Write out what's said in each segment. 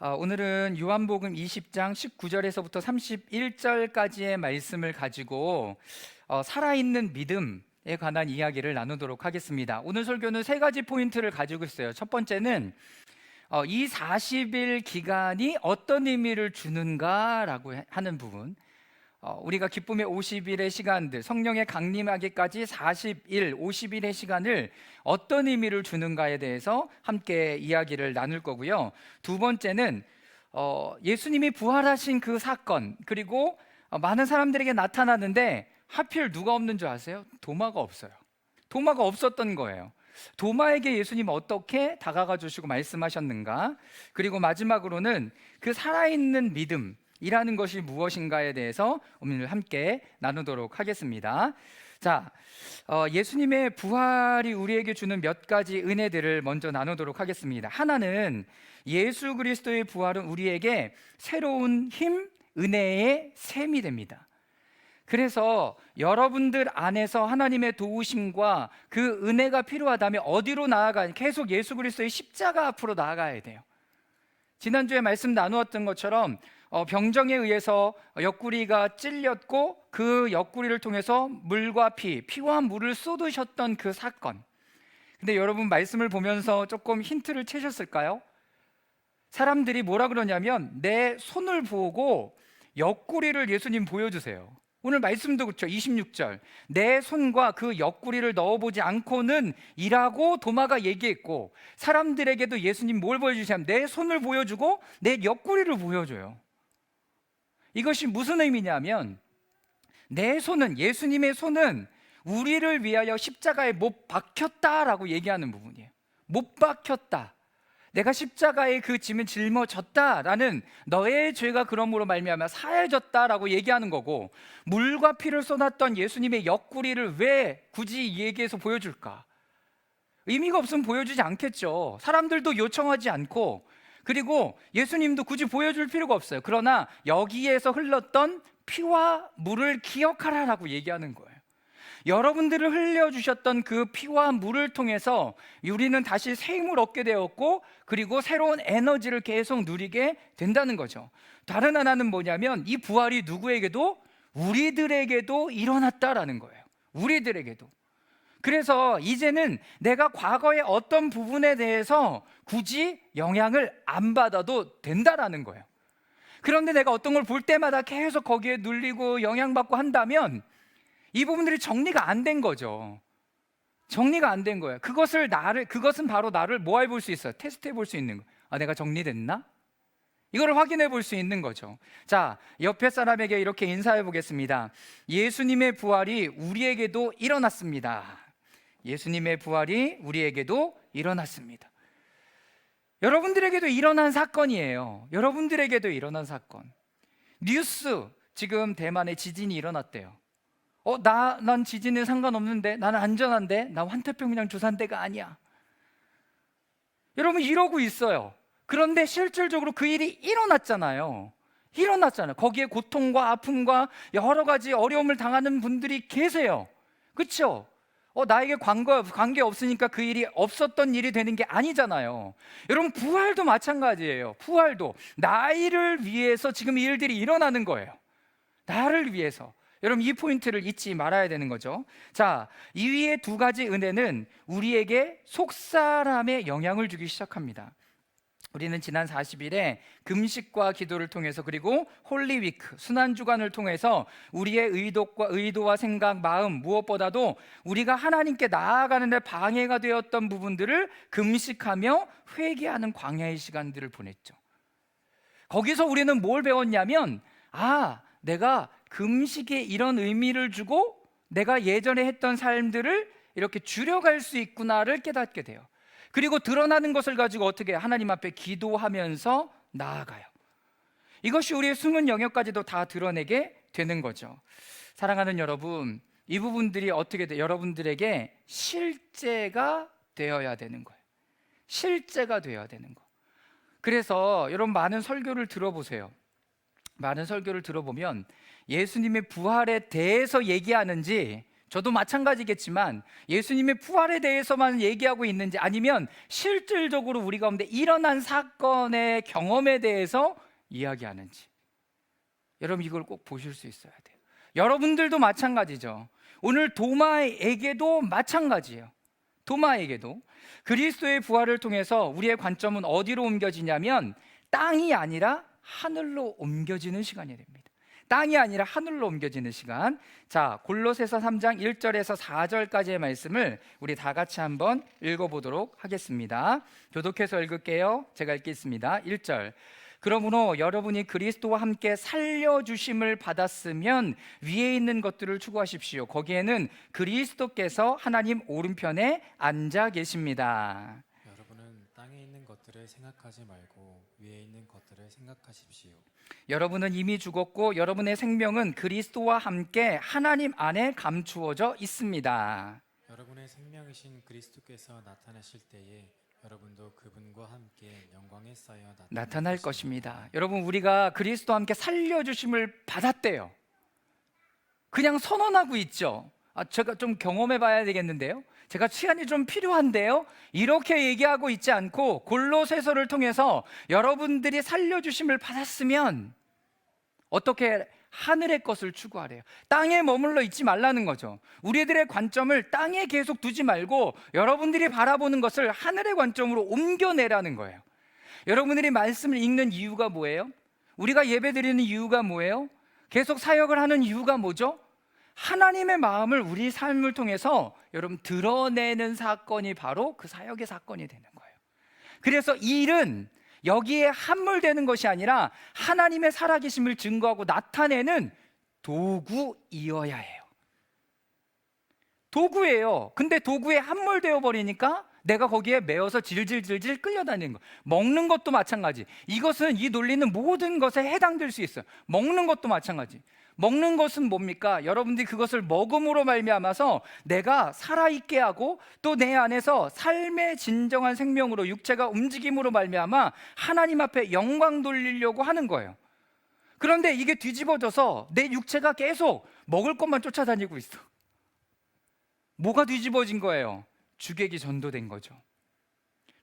오늘은 요한복음 20장 19절에서부터 31절까지의 말씀을 가지고 살아있는 믿음에 관한 이야기를 나누도록 하겠습니다. 오늘 설교는 세 가지 포인트를 가지고 있어요. 첫 번째는 이 40일 기간이 어떤 의미를 주는가라고 하는 부분, 우리가 기쁨의 50일의 시간들, 성령의 강림하기까지 40일, 50일의 시간을 어떤 의미를 주는가에 대해서 함께 이야기를 나눌 거고요. 두 번째는 예수님이 부활하신 그 사건, 그리고 많은 사람들에게 나타나는데 하필 누가 없는 줄 아세요? 도마가 없어요. 도마가 없었던 거예요. 도마에게 예수님 어떻게 다가가 주시고 말씀하셨는가? 그리고 마지막으로는 그 살아있는 믿음 이라는 것이 무엇인가에 대해서 오늘 함께 나누도록 하겠습니다. 자, 예수님의 부활이 우리에게 주는 몇 가지 은혜들을 먼저 나누도록 하겠습니다. 하나는 예수 그리스도의 부활은 우리에게 새로운 힘, 은혜의 샘이 됩니다. 그래서 여러분들 안에서 하나님의 도우심과 그 은혜가 필요하다면 어디로 계속 예수 그리스도의 십자가 앞으로 나아가야 돼요. 지난주에 말씀 나누었던 것처럼 병정에 의해서 옆구리가 찔렸고 그 옆구리를 통해서 물과 피와 물을 쏟으셨던 그 사건. 근데 여러분 말씀을 보면서 조금 힌트를 채셨을까요? 사람들이 뭐라 그러냐면 내 손을 보고 옆구리를 예수님 보여주세요. 오늘 말씀도 그렇죠. 26절 내 손과 그 옆구리를 넣어보지 않고는 이라고 도마가 얘기했고, 사람들에게도 예수님 뭘 보여주시냐면 내 손을 보여주고 내 옆구리를 보여줘요. 이것이 무슨 의미냐면 내 손은, 예수님의 손은 우리를 위하여 십자가에 못 박혔다라고 얘기하는 부분이에요. 못 박혔다, 내가 십자가에 그 짐을 짊어졌다라는, 너의 죄가 그러므로 말미암아 사해졌다라고 얘기하는 거고, 물과 피를 쏟았던 예수님의 옆구리를 왜 굳이 이 얘기해서 보여줄까? 의미가 없으면 보여주지 않겠죠. 사람들도 요청하지 않고, 그리고 예수님도 굳이 보여줄 필요가 없어요. 그러나 여기에서 흘렀던 피와 물을 기억하라라고 얘기하는 거예요. 여러분들을 흘려주셨던 그 피와 물을 통해서 우리는 다시 새 힘을 얻게 되었고, 그리고 새로운 에너지를 계속 누리게 된다는 거죠. 다른 하나는 뭐냐면 이 부활이 누구에게도, 우리들에게도 일어났다라는 거예요. 우리들에게도. 그래서 이제는 내가 과거의 어떤 부분에 대해서 굳이 영향을 안 받아도 된다라는 거예요. 그런데 내가 어떤 걸 볼 때마다 계속 거기에 눌리고 영향받고 한다면 이 부분들이 정리가 안 된 거죠. 정리가 안 된 거예요. 그것은 바로 나를 뭐 해볼 수 있어요? 테스트해 볼 수 있는 거예요. 내가 정리됐나? 이거를 확인해 볼 수 있는 거죠. 자, 옆에 사람에게 이렇게 인사해 보겠습니다. 예수님의 부활이 우리에게도 일어났습니다. 예수님의 부활이 우리에게도 일어났습니다. 여러분들에게도 일어난 사건이에요. 여러분들에게도 일어난 사건. 뉴스, 지금 대만에 지진이 일어났대요. 난 지진에 상관없는데, 나는 안전한데, 나 환태평양 주산대가 아니야. 여러분 이러고 있어요. 그런데 실질적으로 그 일이 일어났잖아요. 거기에 고통과 아픔과 여러 가지 어려움을 당하는 분들이 계세요. 그렇죠? 나에게 관계 없으니까 그 일이 없었던 일이 되는 게 아니잖아요. 여러분 부활도 마찬가지예요. 부활도 나를 위해서 지금 이 일들이 일어나는 거예요. 나를 위해서. 여러분 이 포인트를 잊지 말아야 되는 거죠. 자, 이 위에 두 가지 은혜는 우리에게 속사람의 영향을 주기 시작합니다. 우리는 지난 40일에 금식과 기도를 통해서, 그리고 홀리위크, 순환주간을 통해서 우리의 의도와 생각, 마음, 무엇보다도 우리가 하나님께 나아가는 데 방해가 되었던 부분들을 금식하며 회개하는 광야의 시간들을 보냈죠. 거기서 우리는 뭘 배웠냐면, 내가 금식에 이런 의미를 주고 내가 예전에 했던 삶들을 이렇게 줄여갈 수 있구나를 깨닫게 돼요. 그리고 드러나는 것을 가지고 어떻게 하나님 앞에 기도하면서 나아가요. 이것이 우리의 숨은 영역까지도 다 드러내게 되는 거죠. 사랑하는 여러분, 이 부분들이 어떻게 돼? 여러분들에게 실제가 되어야 되는 거예요. 실제가 되어야 되는 거. 그래서 여러분 많은 설교를 들어보세요. 많은 설교를 들어보면 예수님의 부활에 대해서 얘기하는지 저도 마찬가지겠지만 예수님의 부활에 대해서만 얘기하고 있는지, 아니면 실질적으로 우리 가운데 일어난 사건의 경험에 대해서 이야기하는지, 여러분 이걸 꼭 보실 수 있어야 돼요. 여러분들도 마찬가지죠. 오늘 도마에게도 마찬가지예요. 도마에게도 그리스도의 부활을 통해서 우리의 관점은 어디로 옮겨지냐면 땅이 아니라 하늘로 옮겨지는 시간이 됩니다. 땅이 아니라 하늘로 옮겨지는 시간. 자, 골로새서 3장 1절에서 4절까지의 말씀을 우리 다 같이 한번 읽어보도록 하겠습니다. 교독해서 읽을게요. 제가 읽겠습니다. 1절. 그러므로 여러분이 그리스도와 함께 살려주심을 받았으면 위에 있는 것들을 추구하십시오. 거기에는 그리스도께서 하나님 오른편에 앉아 계십니다. 여러분은 땅에 있는 것들을 생각하지 말고 위에 있는 것들을 생각하십시오. 여러분은 이미 죽었고 여러분의 생명은 그리스도와 함께 하나님 안에 감추어져 있습니다. 여러분의 생명이신 그리스도께서 나타나실 때에 여러분도 그분과 함께 영광에 쌓여 나타날 것입니다. 여러분, 우리가 그리스도와 함께 살려주심을 받았대요. 그냥 선언하고 있죠. 제가 좀 경험해 봐야 되겠는데요, 제가 시간이 좀 필요한데요, 이렇게 얘기하고 있지 않고 골로새서를 통해서 여러분들이 살려주심을 받았으면 어떻게 하늘의 것을 추구하래요. 땅에 머물러 있지 말라는 거죠. 우리들의 관점을 땅에 계속 두지 말고 여러분들이 바라보는 것을 하늘의 관점으로 옮겨내라는 거예요. 여러분들이 말씀을 읽는 이유가 뭐예요? 우리가 예배드리는 이유가 뭐예요? 계속 사역을 하는 이유가 뭐죠? 하나님의 마음을 우리 삶을 통해서 여러분 드러내는 사건이 바로 그 사역의 사건이 되는 거예요. 그래서 이 일은 여기에 함몰되는 것이 아니라 하나님의 살아계심을 증거하고 나타내는 도구이어야 해요. 도구예요. 근데 도구에 함몰되어 버리니까 내가 거기에 매여서 질질질질 끌려다니는 거. 먹는 것도 마찬가지. 이것은, 이 논리는 모든 것에 해당될 수 있어요. 먹는 것도 마찬가지. 먹는 것은 뭡니까? 여러분들이 그것을 먹음으로 말미암아서 내가 살아있게 하고 또 내 안에서 삶의 진정한 생명으로 육체가 움직임으로 말미암아 하나님 앞에 영광 돌리려고 하는 거예요. 그런데 이게 뒤집어져서 내 육체가 계속 먹을 것만 쫓아다니고 있어. 뭐가 뒤집어진 거예요? 주객이 전도된 거죠.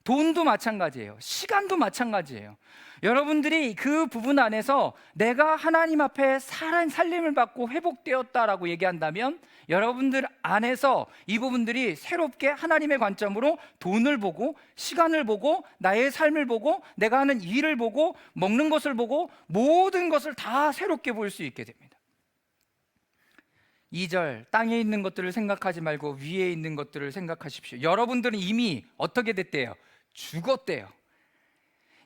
돈도 마찬가지예요. 시간도 마찬가지예요. 여러분들이 그 부분 안에서 내가 하나님 앞에 살림을 받고 회복되었다라고 얘기한다면 여러분들 안에서 이 부분들이 새롭게 하나님의 관점으로 돈을 보고 시간을 보고 나의 삶을 보고 내가 하는 일을 보고 먹는 것을 보고 모든 것을 다 새롭게 볼 수 있게 됩니다. 2절, 땅에 있는 것들을 생각하지 말고 위에 있는 것들을 생각하십시오. 여러분들은 이미 어떻게 됐대요? 죽었대요.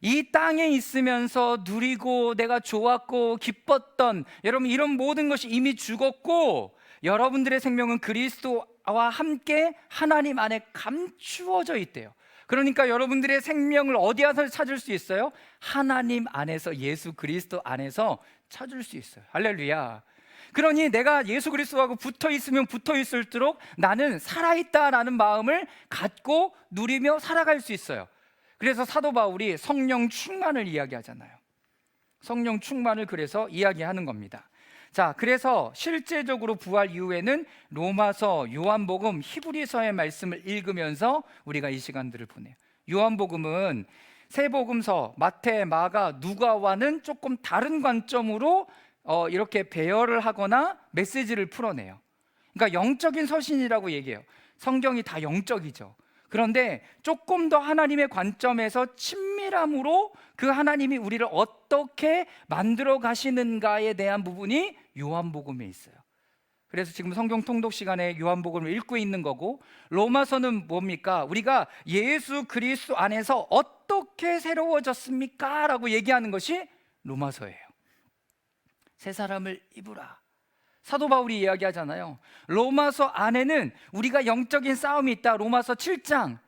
이 땅에 있으면서 누리고 내가 좋았고 기뻤던 여러분 이런 모든 것이 이미 죽었고 여러분들의 생명은 그리스도와 함께 하나님 안에 감추어져 있대요. 그러니까 여러분들의 생명을 어디에서 찾을 수 있어요? 하나님 안에서, 예수 그리스도 안에서 찾을 수 있어요. 할렐루야. 그러니 내가 예수 그리스도하고 붙어 있으면 붙어 있을수록 나는 살아있다라는 마음을 갖고 누리며 살아갈 수 있어요. 그래서 사도 바울이 성령 충만을 이야기하잖아요. 성령 충만을 그래서 이야기하는 겁니다. 자, 그래서 실제적으로 부활 이후에는 로마서, 요한복음, 히브리서의 말씀을 읽으면서 우리가 이 시간들을 보내요. 요한복음은 세 복음서 마태, 마가, 누가와는 조금 다른 관점으로 이렇게 배열을 하거나 메시지를 풀어내요. 그러니까 영적인 서신이라고 얘기해요. 성경이 다 영적이죠. 그런데 조금 더 하나님의 관점에서 친밀함으로 그 하나님이 우리를 어떻게 만들어 가시는가에 대한 부분이 요한복음에 있어요. 그래서 지금 성경 통독 시간에 요한복음을 읽고 있는 거고, 로마서는 뭡니까? 우리가 예수 그리스도 안에서 어떻게 새로워졌습니까? 라고 얘기하는 것이 로마서예요. 새 사람을 입으라. 사도 바울이 이야기하잖아요. 로마서 안에는 우리가 영적인 싸움이 있다. 로마서 7장.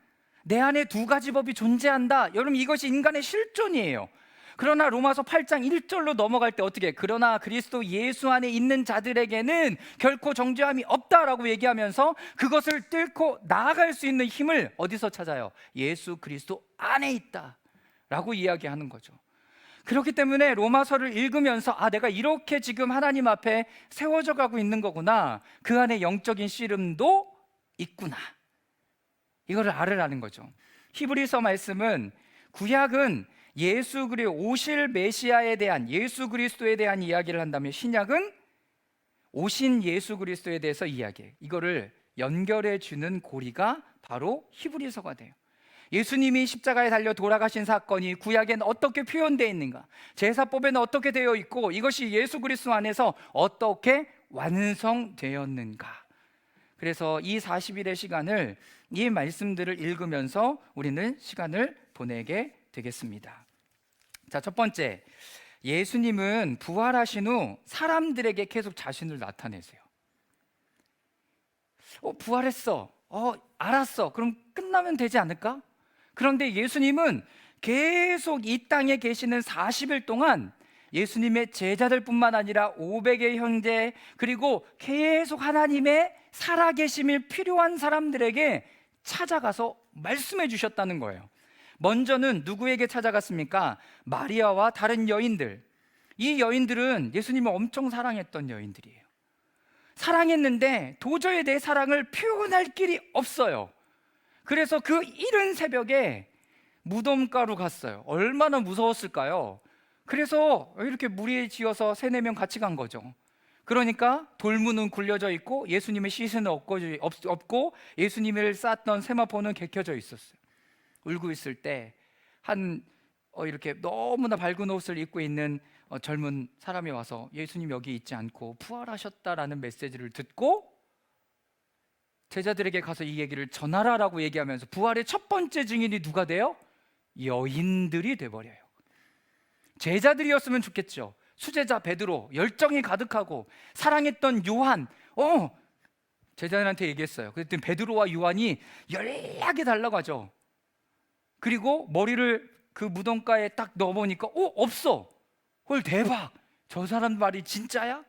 내 안에 두 가지 법이 존재한다. 여러분 이것이 인간의 실존이에요. 그러나 로마서 8장 1절로 넘어갈 때 어떻게? 그러나 그리스도 예수 안에 있는 자들에게는 결코 정죄함이 없다라고 얘기하면서 그것을 뚫고 나아갈 수 있는 힘을 어디서 찾아요? 예수 그리스도 안에 있다 라고 이야기하는 거죠. 그렇기 때문에 로마서를 읽으면서 내가 이렇게 지금 하나님 앞에 세워져 가고 있는 거구나, 그 안에 영적인 씨름도 있구나, 이거를 알으라는 거죠. 히브리서 말씀은, 구약은 예수 그리스도 오실 메시아에 대한, 예수 그리스도에 대한 이야기를 한다면, 신약은 오신 예수 그리스도에 대해서 이야기해요. 이거를 연결해 주는 고리가 바로 히브리서가 돼요. 예수님이 십자가에 달려 돌아가신 사건이 구약엔 어떻게 표현되어 있는가, 제사법에는 어떻게 되어 있고, 이것이 예수 그리스도 안에서 어떻게 완성되었는가. 그래서 이 40일의 시간을, 이 말씀들을 읽으면서 우리는 시간을 보내게 되겠습니다. 자, 첫 번째, 예수님은 부활하신 후 사람들에게 계속 자신을 나타내세요. 부활했어, 알았어, 그럼 끝나면 되지 않을까? 그런데 예수님은 계속 이 땅에 계시는 40일 동안 예수님의 제자들뿐만 아니라 500의 형제, 그리고 계속 하나님의 살아계심이 필요한 사람들에게 찾아가서 말씀해 주셨다는 거예요. 먼저는 누구에게 찾아갔습니까? 마리아와 다른 여인들. 이 여인들은 예수님을 엄청 사랑했던 여인들이에요. 사랑했는데 도저히 내 사랑을 표현할 길이 없어요. 그래서 그 이른 새벽에 무덤가로 갔어요. 얼마나 무서웠을까요? 그래서 이렇게 무리에 지어서 3-4명 같이 간 거죠. 그러니까 돌문은 굴려져 있고 예수님의 시신은 없고 예수님을 쌌던 세마포는 개켜져 있었어요. 울고 있을 때 이렇게 너무나 밝은 옷을 입고 있는 젊은 사람이 와서, 예수님 여기 있지 않고 부활하셨다라는 메시지를 듣고 제자들에게 가서 이 얘기를 전하라라고 얘기하면서, 부활의 첫 번째 증인이 누가 돼요? 여인들이 돼버려요. 제자들이었으면 좋겠죠. 수제자 베드로, 열정이 가득하고 사랑했던 요한, 제자들한테 얘기했어요. 그랬더니 베드로와 요한이 연락이 달라가죠. 그리고 머리를 그 무덤가에 딱 넣어보니까 없어. 헐, 대박, 저 사람 말이 진짜야?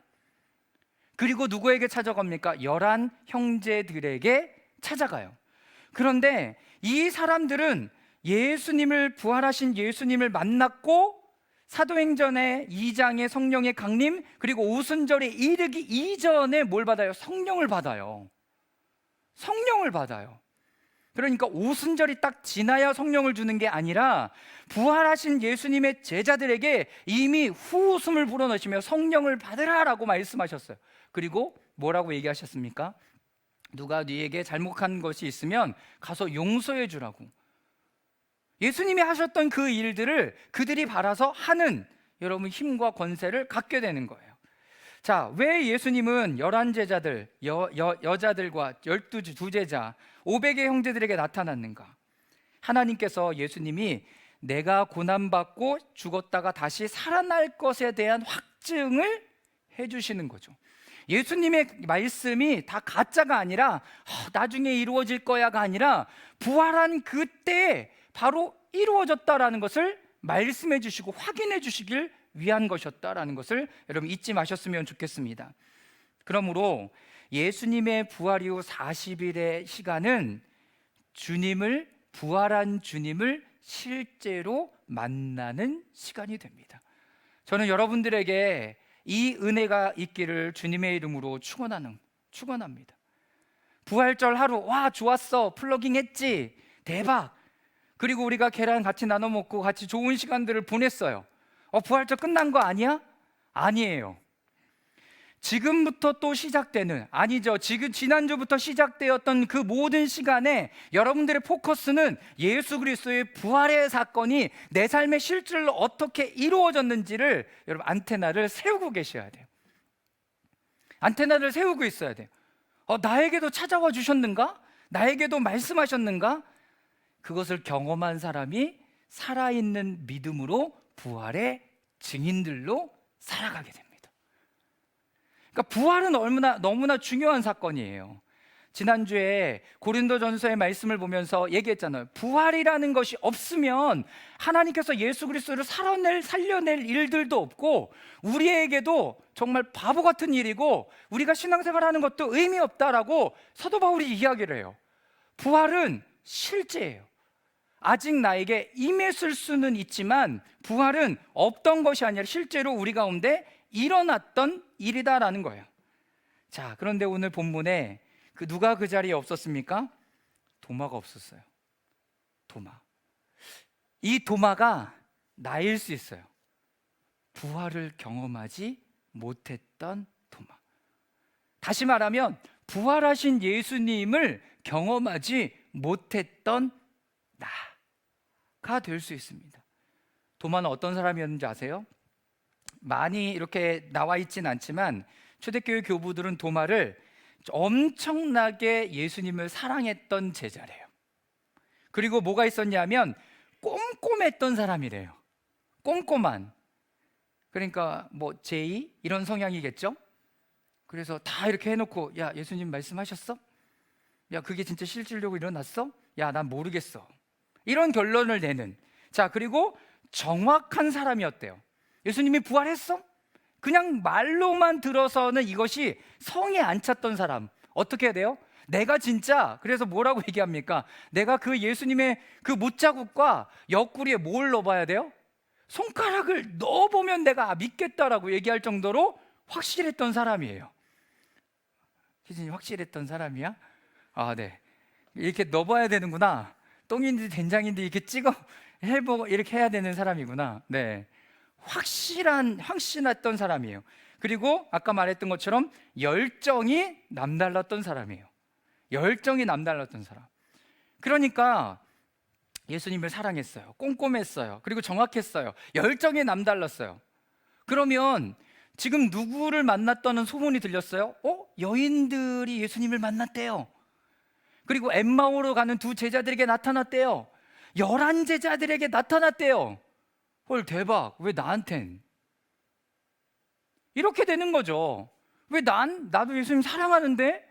그리고 누구에게 찾아갑니까? 11 형제들에게 찾아가요. 그런데 이 사람들은 예수님을, 부활하신 예수님을 만났고 사도행전의 2장의 성령의 강림, 그리고 오순절에 이르기 이전에 뭘 받아요? 성령을 받아요. 성령을 받아요. 그러니까 오순절이 딱 지나야 성령을 주는 게 아니라, 부활하신 예수님의 제자들에게 이미 후웃음을 불어넣으시며 성령을 받으라라고 말씀하셨어요. 그리고 뭐라고 얘기하셨습니까? 누가 네에게 잘못한 것이 있으면 가서 용서해 주라고. 예수님이 하셨던 그 일들을 그들이 바라서 하는, 여러분, 힘과 권세를 갖게 되는 거예요. 자, 왜 예수님은 11제자들, 여자들과 12제자, 500의 형제들에게 나타났는가? 하나님께서, 예수님이 내가 고난받고 죽었다가 다시 살아날 것에 대한 확증을 해주시는 거죠. 예수님의 말씀이 다 가짜가 아니라 나중에 이루어질 거야가 아니라 부활한 그때 바로 이루어졌다라는 것을 말씀해 주시고 확인해 주시길 위한 것이었다라는 것을 여러분 잊지 마셨으면 좋겠습니다. 그러므로 예수님의 부활 이후 40일의 시간은 부활한 주님을 실제로 만나는 시간이 됩니다. 저는 여러분들에게 이 은혜가 있기를 주님의 이름으로 축원합니다. 부활절 하루, 와 좋았어, 플러깅 했지, 대박. 그리고 우리가 계란 같이 나눠 먹고 같이 좋은 시간들을 보냈어요. 부활절 끝난 거 아니야? 아니에요. 지금부터 또 시작되는, 아니죠, 지난주부터 시작되었던 그 모든 시간에 여러분들의 포커스는 예수 그리스도의 부활의 사건이 내 삶의 실질로 어떻게 이루어졌는지를, 여러분, 안테나를 세우고 계셔야 돼요. 안테나를 세우고 있어야 돼요. 나에게도 찾아와 주셨는가? 나에게도 말씀하셨는가? 그것을 경험한 사람이 살아있는 믿음으로 부활의 증인들로 살아가게 됩니다. 그러니까 부활은 너무나 중요한 사건이에요. 지난주에 고린도전서의 말씀을 보면서 얘기했잖아요. 부활이라는 것이 없으면 하나님께서 예수 그리스도를 살려낼 일들도 없고, 우리에게도 정말 바보 같은 일이고 우리가 신앙생활하는 것도 의미 없다라고 사도 바울이 이야기를 해요. 부활은 실제예요. 아직 나에게 임했을 수는 있지만 부활은 없던 것이 아니라 실제로 우리 가운데 일어났던 일이다라는 거예요. 자, 그런데 오늘 본문에 누가 그 자리에 없었습니까? 도마가 없었어요. 도마. 이 도마가 나일 수 있어요. 부활을 경험하지 못했던 도마. 다시 말하면 부활하신 예수님을 경험하지 못했던 나가 될 수 있습니다. 도마는 어떤 사람이었는지 아세요? 많이 이렇게 나와 있진 않지만 초대교회 교부들은 도마를 엄청나게 예수님을 사랑했던 제자래요. 그리고 뭐가 있었냐면 꼼꼼했던 사람이래요. 꼼꼼한. 그러니까 뭐 제이 이런 성향이겠죠. 그래서 다 이렇게 해놓고, 야, 예수님 말씀하셨어? 야, 그게 진짜 실질적으로 일어났어? 야, 난 모르겠어. 이런 결론을 내는. 자, 그리고 정확한 사람이었대요. 예수님이 부활했어? 그냥 말로만 들어서는 이것이 성에 안 찼던 사람. 어떻게 해야 돼요? 내가 진짜, 그래서 뭐라고 얘기합니까? 내가 그 예수님의 그 못자국과 옆구리에 뭘 넣어봐야 돼요? 손가락을 넣어보면 내가 믿겠다라고 얘기할 정도로 확실했던 사람이에요. 희진이 확실했던 사람이야? 아, 네. 이렇게 넣어봐야 되는구나. 똥인지 된장인지 이렇게 찍어 해보고 이렇게 해야 되는 사람이구나. 네. 확신했던 사람이에요. 그리고 아까 말했던 것처럼 열정이 남달랐던 사람이에요. 열정이 남달랐던 사람. 그러니까 예수님을 사랑했어요. 꼼꼼했어요. 그리고 정확했어요. 열정이 남달랐어요. 그러면 지금 누구를 만났다는 소문이 들렸어요? 여인들이 예수님을 만났대요. 그리고 엠마오로 가는 두 제자들에게 나타났대요. 11 제자들에게 나타났대요. 헐, 대박. 왜 나한텐? 이렇게 되는 거죠. 왜 나도 예수님 사랑하는데?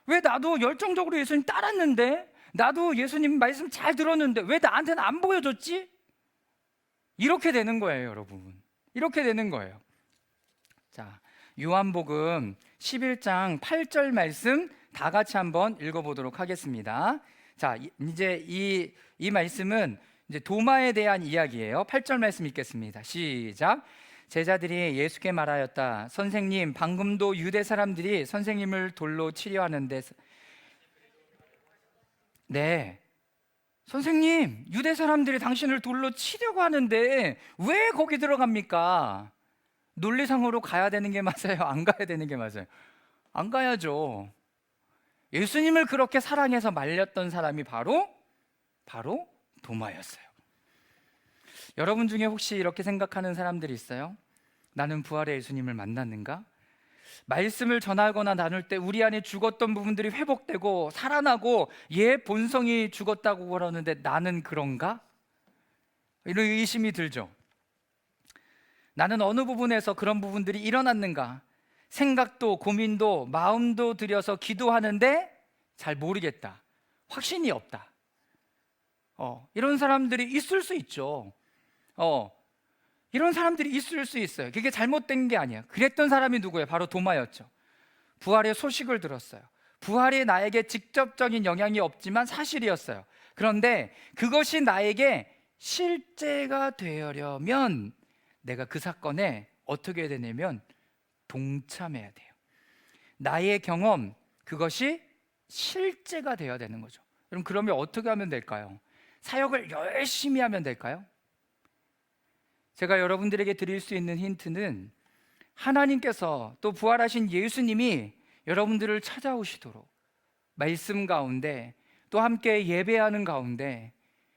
왜 나도 열정적으로 예수님 따랐는데? 나도 예수님 말씀 잘 들었는데 왜 나한테는 안 보여줬지? 이렇게 되는 거예요, 여러분. 이렇게 되는 거예요. 자, 요한복음 11장 8절 말씀 다 같이 한번 읽어보도록 하겠습니다. 자, 이제 이 말씀은 이제 도마에 대한 이야기예요. 8절 말씀 읽겠습니다. 시작. 제자들이 예수께 말하였다. 선생님, 방금도 유대 사람들이 선생님을 돌로 치려 하는데. 네, 선생님, 유대 사람들이 당신을 돌로 치려고 하는데 왜 거기 들어갑니까? 논리상으로 가야 되는 게 맞아요? 안 가야 되는 게 맞아요? 안 가야죠. 예수님을 그렇게 사랑해서 말렸던 사람이 바로 도마였어요. 여러분 중에 혹시 이렇게 생각하는 사람들이 있어요? 나는 부활의 예수님을 만났는가? 말씀을 전하거나 나눌 때 우리 안에 죽었던 부분들이 회복되고 살아나고 얘 본성이 죽었다고 그러는데 나는 그런가? 이런 의심이 들죠. 나는 어느 부분에서 그런 부분들이 일어났는가? 생각도 고민도 마음도 들여서 기도하는데 잘 모르겠다. 확신이 없다. 이런 사람들이 있을 수 있죠. 이런 사람들이 있을 수 있어요. 그게 잘못된 게 아니야. 그랬던 사람이 누구예요? 바로 도마였죠. 부활의 소식을 들었어요. 부활이 나에게 직접적인 영향이 없지만 사실이었어요. 그런데 그것이 나에게 실제가 되려면 내가 그 사건에 어떻게 해야 되냐면 동참해야 돼요. 나의 경험, 그것이 실제가 되어야 되는 거죠. 그럼 그러면 어떻게 하면 될까요? 사역을 열심히 하면 될까요? 제가 여러분들에게 드릴 수 있는 힌트는 하나님께서 또 부활하신 예수님이 여러분들을 찾아오시도록 말씀 가운데 또 함께 예배하는 가운데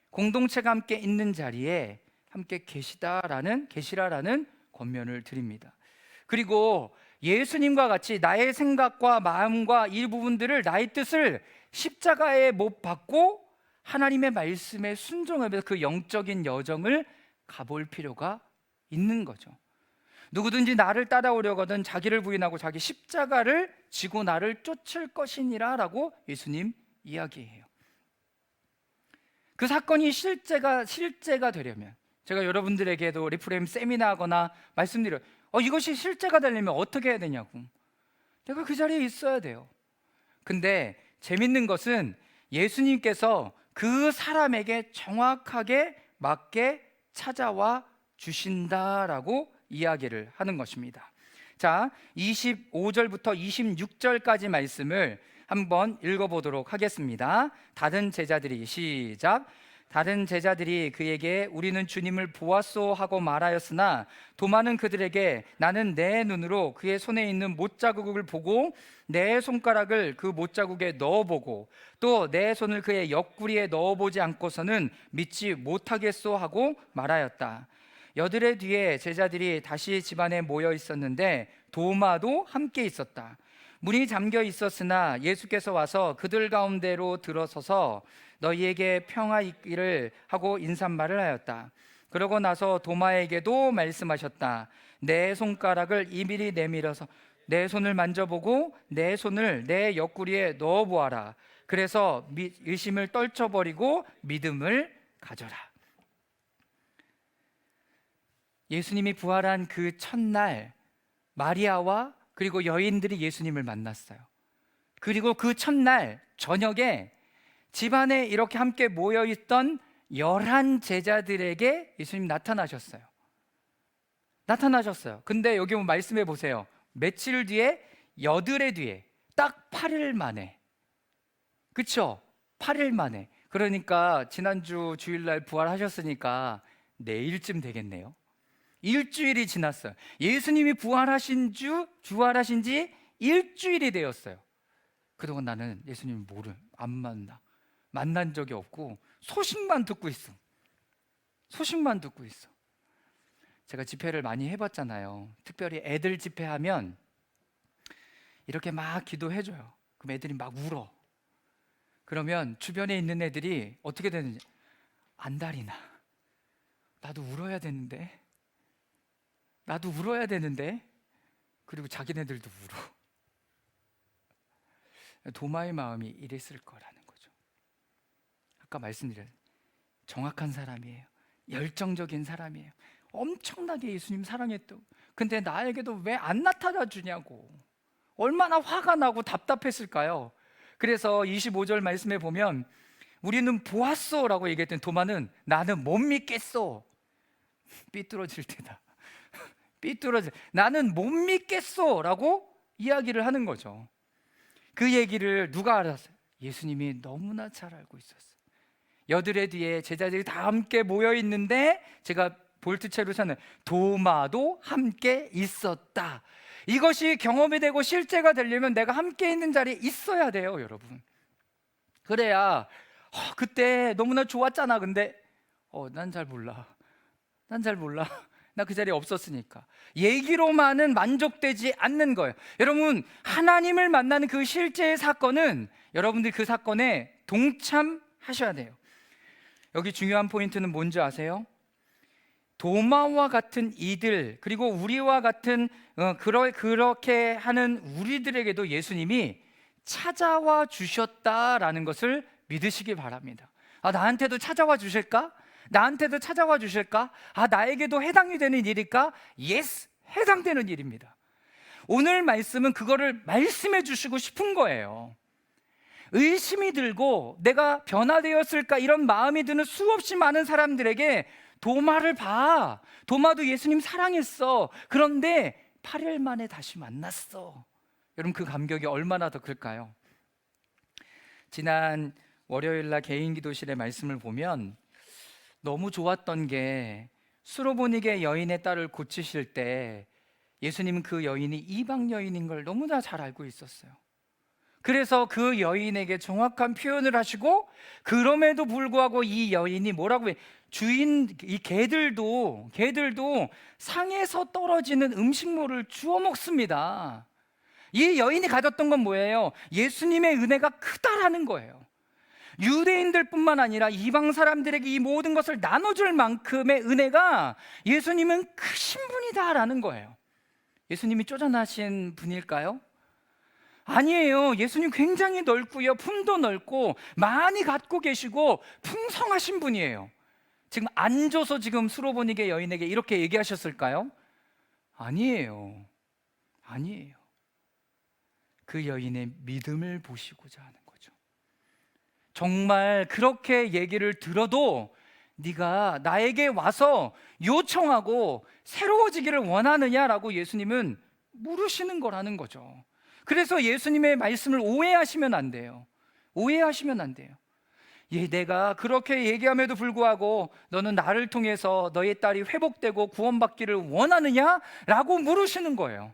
공동체가 함께 있는 자리에 함께 계시라라는 권면을 드립니다. 그리고 예수님과 같이 나의 생각과 마음과 이 부분들을 나의 뜻을 십자가에 못 박고 하나님의 말씀에 순종하면서 그 영적인 여정을 가볼 필요가 있는 거죠. 누구든지 나를 따라오려거든 자기를 부인하고 자기 십자가를 지고 나를 쫓을 것이니라 라고 예수님 이야기해요. 그 사건이 실제가 되려면 제가 여러분들에게도 리프레임 세미나 하거나 말씀드려요. 이것이 실제가 되려면 어떻게 해야 되냐고. 내가 그 자리에 있어야 돼요. 근데 재밌는 것은 예수님께서 그 사람에게 정확하게 맞게 찾아와 주신다라고 이야기를 하는 것입니다. 자, 25절부터 26절까지 말씀을 한번 읽어보도록 하겠습니다. 다른 제자들이, 시작. 다른 제자들이 그에게 우리는 주님을 보았소 하고 말하였으나 도마는 그들에게 나는 내 눈으로 그의 손에 있는 못자국을 보고 내 손가락을 그 못자국에 넣어보고 또 내 손을 그의 옆구리에 넣어보지 않고서는 믿지 못하겠소 하고 말하였다. 여드레 뒤에 제자들이 다시 집안에 모여 있었는데 도마도 함께 있었다. 문이 잠겨 있었으나 예수께서 와서 그들 가운데로 들어서서 너희에게 평화 있기를 하고 인사말을 하였다. 그러고 나서 도마에게도 말씀하셨다. 내 손가락을 이밀히 내밀어서 내 손을 만져보고 내 손을 내 옆구리에 넣어보아라. 그래서 의심을 떨쳐버리고 믿음을 가져라. 예수님이 부활한 그 첫날 마리아와 그리고 여인들이 예수님을 만났어요. 그리고 그 첫날 저녁에 집안에 이렇게 함께 모여있던 11 제자들에게 예수님 나타나셨어요. 근데 여기 말씀해 보세요. 며칠 뒤에, 여드레 뒤에, 딱 8일 만에, 그쵸? 8일 만에. 그러니까 지난주 주일날 부활하셨으니까 내일쯤 되겠네요. 일주일이 지났어요. 예수님이 부활하신 지 일주일이 되었어요. 그동안 나는 예수님을 안 만난 적이 없고 소식만 듣고 있어. 제가 집회를 많이 해봤잖아요. 특별히 애들 집회하면 이렇게 막 기도해줘요. 그럼 애들이 막 울어. 그러면 주변에 있는 애들이 어떻게 되는지, 안달이나, 나도 울어야 되는데 그리고 자기네들도 울어. 도마의 마음이 이랬을 거라는 거죠. 아까 말씀드린 정확한 사람이에요. 열정적인 사람이에요. 엄청나게 예수님 사랑했던. 근데 나에게도 왜 안 나타나 주냐고, 얼마나 화가 나고 답답했을까요? 그래서 25절 말씀에 보면 우리는 보았소 라고 얘기했더니 도마는 나는 못 믿겠소. 삐뚤어질 때다. 나는 못 믿겠소 라고 이야기를 하는 거죠. 그 얘기를 누가 알았어요? 예수님이 너무나 잘 알고 있었어요. 여드레 뒤에 제자들이 다 함께 모여 있는데 제가 볼트채로 찾는 도마도 함께 있었다. 이것이 경험이 되고 실제가 되려면 내가 함께 있는 자리에 있어야 돼요, 여러분. 그래야 그때 너무나 좋았잖아. 근데 난 잘 몰라. 나 그 자리에 없었으니까. 얘기로만은 만족되지 않는 거예요. 여러분, 하나님을 만나는 그 실제의 사건은 여러분들이 그 사건에 동참하셔야 돼요. 여기 중요한 포인트는 뭔지 아세요? 도마와 같은 이들, 그리고 우리와 같은 그렇게 하는 우리들에게도 예수님이 찾아와 주셨다라는 것을 믿으시기 바랍니다. 나한테도 찾아와 주실까? 나에게도 해당이 되는 일일까? 예스, 해당되는 일입니다. 오늘 말씀은 그거를 말씀해 주시고 싶은 거예요. 의심이 들고 내가 변화되었을까 이런 마음이 드는 수없이 많은 사람들에게 도마를 봐. 도마도 예수님 사랑했어. 그런데 8일 만에 다시 만났어. 여러분, 그 감격이 얼마나 더 클까요? 지난 월요일날 개인 기도실의 말씀을 보면 너무 좋았던 게 수로보니게 여인의 딸을 고치실 때 예수님은 그 여인이 이방 여인인 걸 너무나 잘 알고 있었어요. 그래서 그 여인에게 정확한 표현을 하시고, 그럼에도 불구하고 이 여인이 뭐라고 해? 이 개들도 상에서 떨어지는 음식물을 주워 먹습니다. 이 여인이 가졌던 건 뭐예요? 예수님의 은혜가 크다라는 거예요. 유대인들뿐만 아니라 이방 사람들에게 이 모든 것을 나눠줄 만큼의 은혜가 예수님은 크신 분이다라는 거예요. 예수님이 쪼잔하신 분일까요? 아니에요. 예수님 굉장히 넓고요, 품도 넓고 많이 갖고 계시고 풍성하신 분이에요. 지금 안 줘서 지금 수로보니게 여인에게 이렇게 얘기하셨을까요? 아니에요. 그 여인의 믿음을 보시고자 하는 거죠. 정말 그렇게 얘기를 들어도 네가 나에게 와서 요청하고 새로워지기를 원하느냐라고 예수님은 물으시는 거라는 거죠. 그래서 예수님의 말씀을 오해하시면 안 돼요. 오해하시면 안 돼요. 내가 그렇게 얘기함에도 불구하고 너는 나를 통해서 너의 딸이 회복되고 구원받기를 원하느냐? 라고 물으시는 거예요.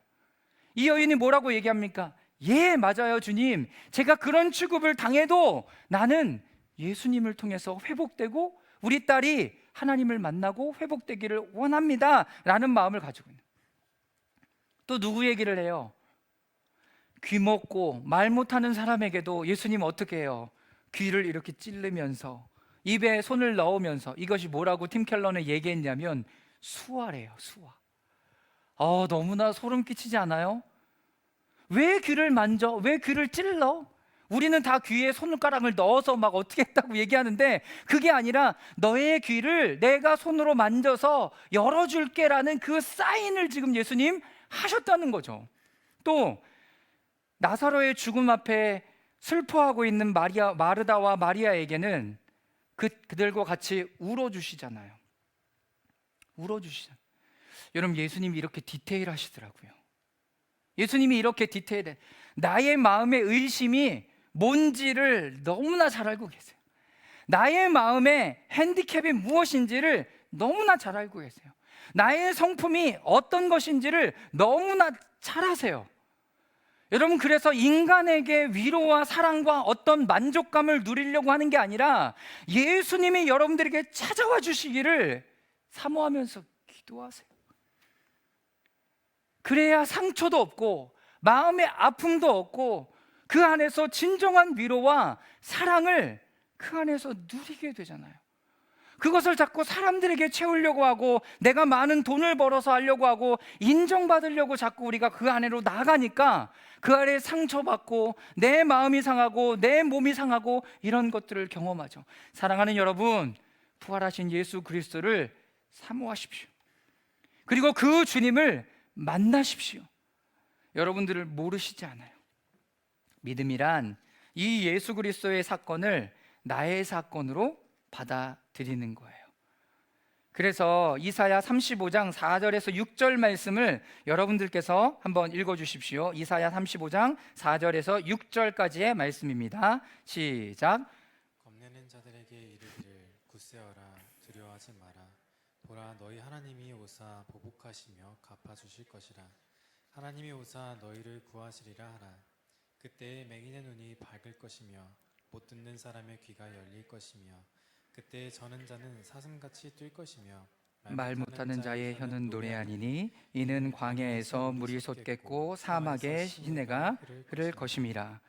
이 여인이 뭐라고 얘기합니까? 예, 맞아요, 주님. 제가 그런 취급을 당해도 나는 예수님을 통해서 회복되고 우리 딸이 하나님을 만나고 회복되기를 원합니다 라는 마음을 가지고 있는. 또 누구 얘기를 해요? 귀먹고 말 못하는 사람에게도 예수님 어떻게 해요? 귀를 이렇게 찌르면서 입에 손을 넣으면서, 이것이 뭐라고 팀 켈러는 얘기했냐면 수화래요, 수화. 너무나 소름 끼치지 않아요? 왜 귀를 만져? 왜 귀를 찔러? 우리는 다 귀에 손가락을 넣어서 막 어떻게 했다고 얘기하는데, 그게 아니라 너의 귀를 내가 손으로 만져서 열어줄게라는 그 사인을 지금 예수님 하셨다는 거죠. 또 나사로의 죽음 앞에 슬퍼하고 있는 마르다와 마리아에게는 그들과 같이 울어주시잖아요. 울어주시잖아요. 여러분, 예수님이 이렇게 디테일하시더라고요. 예수님이 이렇게 디테일해. 나의 마음의 의심이 뭔지를 너무나 잘 알고 계세요. 나의 마음의 핸디캡이 무엇인지를 너무나 잘 알고 계세요. 나의 성품이 어떤 것인지를 너무나 잘 아세요. 여러분, 그래서 인간에게 위로와 사랑과 어떤 만족감을 누리려고 하는 게 아니라 예수님이 여러분들에게 찾아와 주시기를 사모하면서 기도하세요. 그래야 상처도 없고 마음의 아픔도 없고 그 안에서 진정한 위로와 사랑을 그 안에서 누리게 되잖아요. 그것을 자꾸 사람들에게 채우려고 하고 내가 많은 돈을 벌어서 하려고 하고 인정받으려고 자꾸 우리가 그 안으로 나가니까 그 안에 상처받고 내 마음이 상하고 내 몸이 상하고 이런 것들을 경험하죠. 사랑하는 여러분, 부활하신 예수 그리스도를 사모하십시오. 그리고 그 주님을 만나십시오. 여러분들을 모르시지 않아요. 믿음이란 이 예수 그리스도의 사건을 나의 사건으로 받아들이는 거예요. 그래서 이사야 35장 4절에서 6절 말씀을 여러분들께서 한번 읽어주십시오. 이사야 35장 4절에서 6절까지의 말씀입니다. 시작. 겁내는 자들에게 이르기를 굳세어라, 두려워하지 마라. 보라, 너희 하나님이 오사 보복하시며 갚아주실 것이라. 하나님이 오사 너희를 구하시리라 하라. 그때에 맹인의 눈이 밝을 것이며 못 듣는 사람의 귀가 열릴 것이며 그때에 저는 자는 사슴같이 뛸 것이며 말 못하는 자의 혀는 노래하니니 이는 광야에서 물이 솟겠고 사막에 시내가 흐를 것임이라.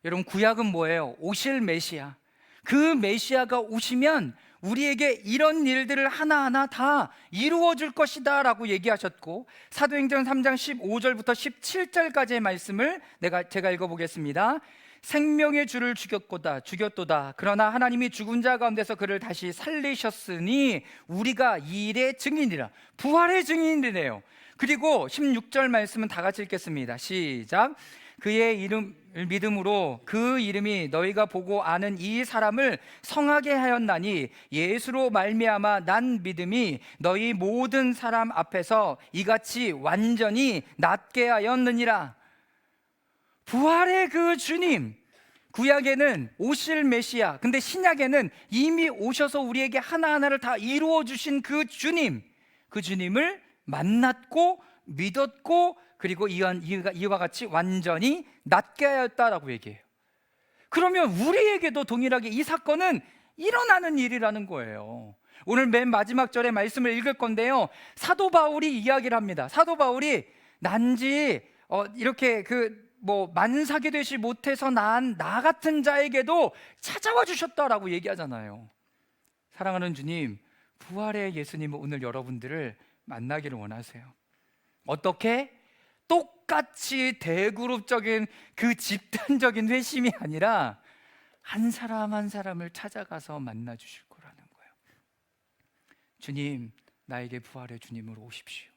여러분, 구약은 뭐예요? 오실 메시아. 그 메시아가 오시면 우리에게 이런 일들을 하나하나 다 이루어 줄 것이다 라고 얘기하셨고, 사도행전 3장 15절부터 17절까지의 말씀을 제가 읽어보겠습니다. 생명의 주를 죽였도다. 그러나 하나님이 죽은 자 가운데서 그를 다시 살리셨으니 우리가 이 일의 증인이라. 부활의 증인이래요. 그리고 16절 말씀은 다 같이 읽겠습니다. 시작. 그의 이름을 믿음으로 그 이름이 너희가 보고 아는 이 사람을 성하게 하였나니 예수로 말미암아 난 믿음이 너희 모든 사람 앞에서 이같이 완전히 낫게 하였느니라. 부활의 그 주님, 구약에는 오실 메시아, 근데 신약에는 이미 오셔서 우리에게 하나하나를 다 이루어 주신 그 주님, 그 주님을 만났고 믿었고 그리고 이와 같이 완전히 낫게 하였다라고 얘기해요. 그러면 우리에게도 동일하게 이 사건은 일어나는 일이라는 거예요. 오늘 맨 마지막 절의 말씀을 읽을 건데요, 사도 바울이 이야기를 합니다. 사도 바울이 난지 이렇게 만삭이 되지 못해서 난 나 같은 자에게도 찾아와 주셨다라고 얘기하잖아요. 사랑하는 주님, 부활의 예수님은 오늘 여러분들을 만나기를 원하세요. 어떻게? 똑같이 대그룹적인 그 집단적인 회심이 아니라 한 사람 한 사람을 찾아가서 만나 주실 거라는 거예요. 주님, 나에게 부활의 주님으로 오십시오.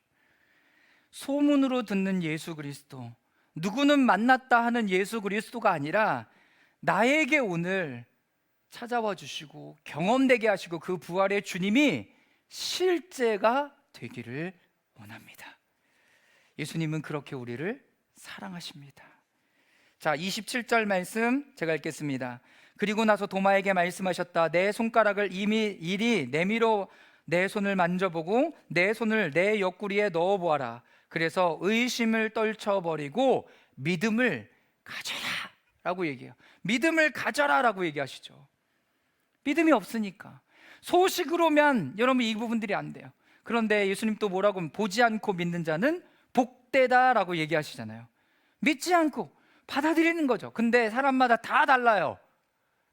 소문으로 듣는 예수 그리스도, 누구는 만났다 하는 예수 그리스도가 아니라 나에게 오늘 찾아와 주시고 경험되게 하시고 그 부활의 주님이 실제가 되기를 원합니다. 예수님은 그렇게 우리를 사랑하십니다. 자, 27절 말씀 제가 읽겠습니다. 그리고 나서 도마에게 말씀하셨다. 내 손가락을 이리 내밀어 내 손을 만져보고 내 손을 내 옆구리에 넣어보아라. 그래서 의심을 떨쳐버리고 믿음을 가져라 라고 얘기해요. 믿음을 가져라 라고 얘기하시죠. 믿음이 없으니까 소식으로면 여러분 이 부분들이 안 돼요. 그런데 예수님 또 뭐라고 하면 보지 않고 믿는 자는 복되다 라고 얘기하시잖아요. 믿지 않고 받아들이는 거죠. 근데 사람마다 다 달라요.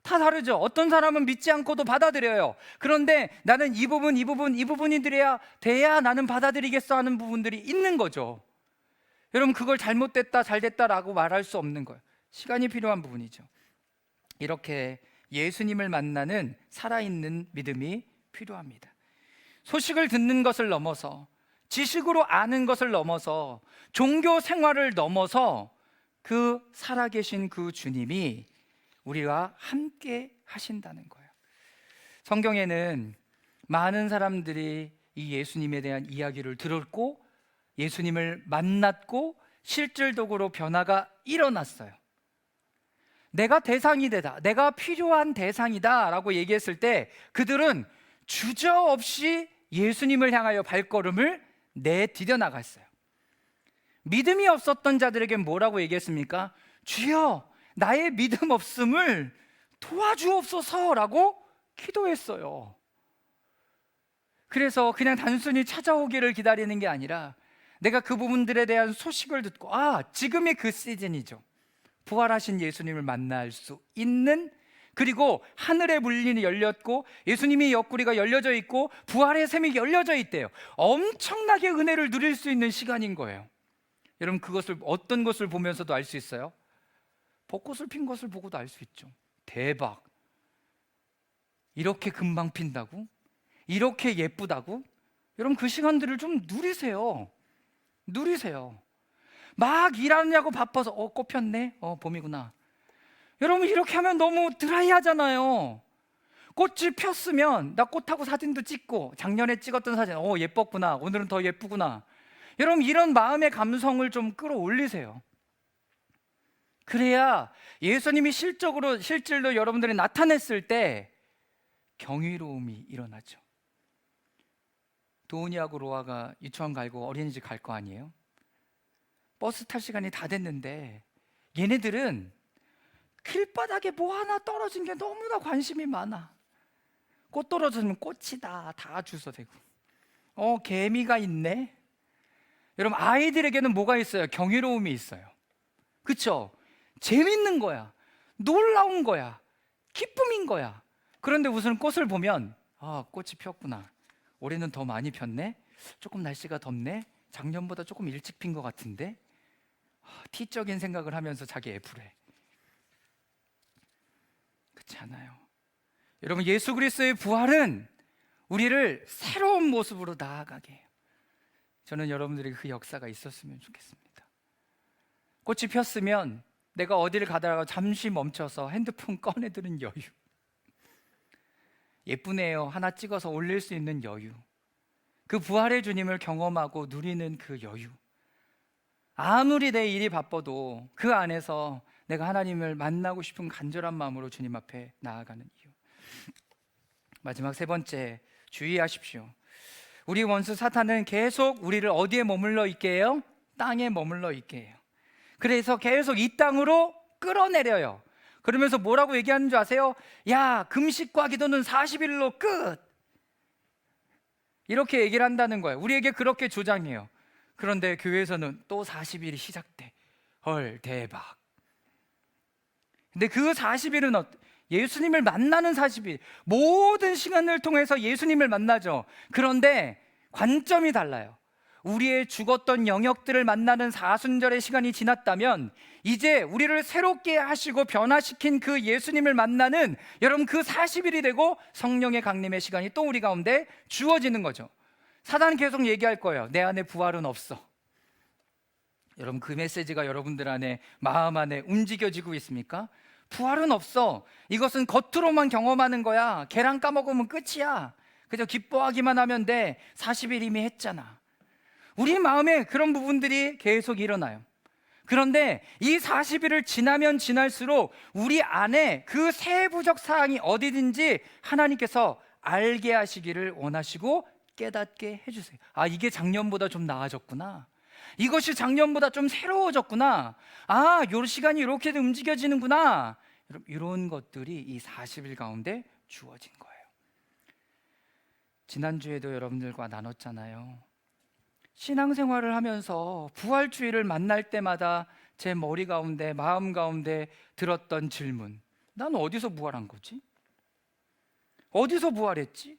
다 다르죠. 어떤 사람은 믿지 않고도 받아들여요. 그런데 나는 이 부분이 돼야 나는 받아들이겠어 하는 부분들이 있는 거죠. 여러분 그걸 잘못됐다 잘됐다라고 말할 수 없는 거예요. 시간이 필요한 부분이죠. 이렇게 예수님을 만나는 살아있는 믿음이 필요합니다. 소식을 듣는 것을 넘어서 지식으로 아는 것을 넘어서 종교 생활을 넘어서 그 살아계신 그 주님이 우리와 함께 하신다는 거예요. 성경에는 많은 사람들이 이 예수님에 대한 이야기를 들었고 예수님을 만났고 실질적으로 변화가 일어났어요. 내가 대상이 되다, 내가 필요한 대상이다 라고 얘기했을 때 그들은 주저없이 예수님을 향하여 발걸음을 내디뎌 나갔어요. 믿음이 없었던 자들에겐 뭐라고 얘기했습니까? 주여 나의 믿음 없음을 도와주옵소서라고 기도했어요. 그래서 그냥 단순히 찾아오기를 기다리는 게 아니라 내가 그 부분들에 대한 소식을 듣고 지금이 그 시즌이죠. 부활하신 예수님을 만날 수 있는, 그리고 하늘의 문이 열렸고 예수님이 옆구리가 열려져 있고 부활의 샘이 열려져 있대요. 엄청나게 은혜를 누릴 수 있는 시간인 거예요. 여러분 그것을 어떤 것을 보면서도 알 수 있어요? 벚꽃을 핀 것을 보고도 알 수 있죠. 대박, 이렇게 금방 핀다고? 이렇게 예쁘다고? 여러분 그 시간들을 좀 누리세요. 막 일하느냐고 바빠서 꽃 폈네? 봄이구나. 여러분 이렇게 하면 너무 드라이하잖아요. 꽃이 폈으면 나 꽃하고 사진도 찍고 작년에 찍었던 사진 예뻤구나, 오늘은 더 예쁘구나. 여러분 이런 마음의 감성을 좀 끌어올리세요. 그래야 예수님이 실질로 여러분들이 나타냈을 때 경이로움이 일어나죠. 도훈이하고 로아가 유치원 갈고 어린이집 갈 거 아니에요? 버스 탈 시간이 다 됐는데 얘네들은 길바닥에 뭐 하나 떨어진 게 너무나 관심이 많아. 꽃 떨어지면 꽃이다 다 주워대고, 개미가 있네. 여러분 아이들에게는 뭐가 있어요? 경이로움이 있어요. 그렇죠? 재밌는 거야, 놀라운 거야, 기쁨인 거야. 그런데 무슨 꽃을 보면 꽃이 폈구나, 올해는 더 많이 폈네, 조금 날씨가 덥네, 작년보다 조금 일찍 핀 것 같은데, 티적인 생각을 하면서 자기 애플해. 그렇지 않아요. 여러분 예수 그리스도의 부활은 우리를 새로운 모습으로 나아가게 해요. 저는 여러분들에게 그 역사가 있었으면 좋겠습니다. 꽃이 폈으면 내가 어디를 가다가 잠시 멈춰서 핸드폰 꺼내드는 여유, 예쁘네요 하나 찍어서 올릴 수 있는 여유, 그 부활의 주님을 경험하고 누리는 그 여유, 아무리 내 일이 바빠도 그 안에서 내가 하나님을 만나고 싶은 간절한 마음으로 주님 앞에 나아가는 이유. 마지막 세 번째, 주의하십시오. 우리 원수 사탄은 계속 우리를 어디에 머물러 있게 해요? 땅에 머물러 있게 해요. 그래서 계속 이 땅으로 끌어내려요. 그러면서 뭐라고 얘기하는 줄 아세요? 야, 금식과 기도는 40일로 끝, 이렇게 얘기를 한다는 거예요. 우리에게 그렇게 주장해요. 그런데 교회에서는 또 40일이 시작돼. 헐, 대박. 근데 그 40일은 예수님을 만나는 40일, 모든 시간을 통해서 예수님을 만나죠. 그런데 관점이 달라요. 우리의 죽었던 영역들을 만나는 사순절의 시간이 지났다면 이제 우리를 새롭게 하시고 변화시킨 그 예수님을 만나는, 여러분 그 40일이 되고 성령의 강림의 시간이 또 우리 가운데 주어지는 거죠. 사단은 계속 얘기할 거예요. 내 안에 부활은 없어. 여러분 그 메시지가 여러분들 안에, 마음 안에 움직여지고 있습니까? 부활은 없어. 이것은 겉으로만 경험하는 거야. 계란 까먹으면 끝이야. 그저 기뻐하기만 하면 돼. 40일 이미 했잖아. 우리 마음에 그런 부분들이 계속 일어나요. 그런데 이 40일을 지나면 지날수록 우리 안에 그 세부적 사항이 어디든지 하나님께서 알게 하시기를 원하시고 깨닫게 해주세요. 아, 이게 작년보다 좀 나아졌구나. 이것이 작년보다 좀 새로워졌구나. 아, 요 시간이 이렇게 움직여지는구나. 이런 것들이 이 40일 가운데 주어진 거예요. 지난주에도 여러분들과 나눴잖아요. 신앙생활을 하면서 부활주의를 만날 때마다 제 머리 가운데, 마음 가운데 들었던 질문. 난 어디서 부활한 거지? 어디서 부활했지?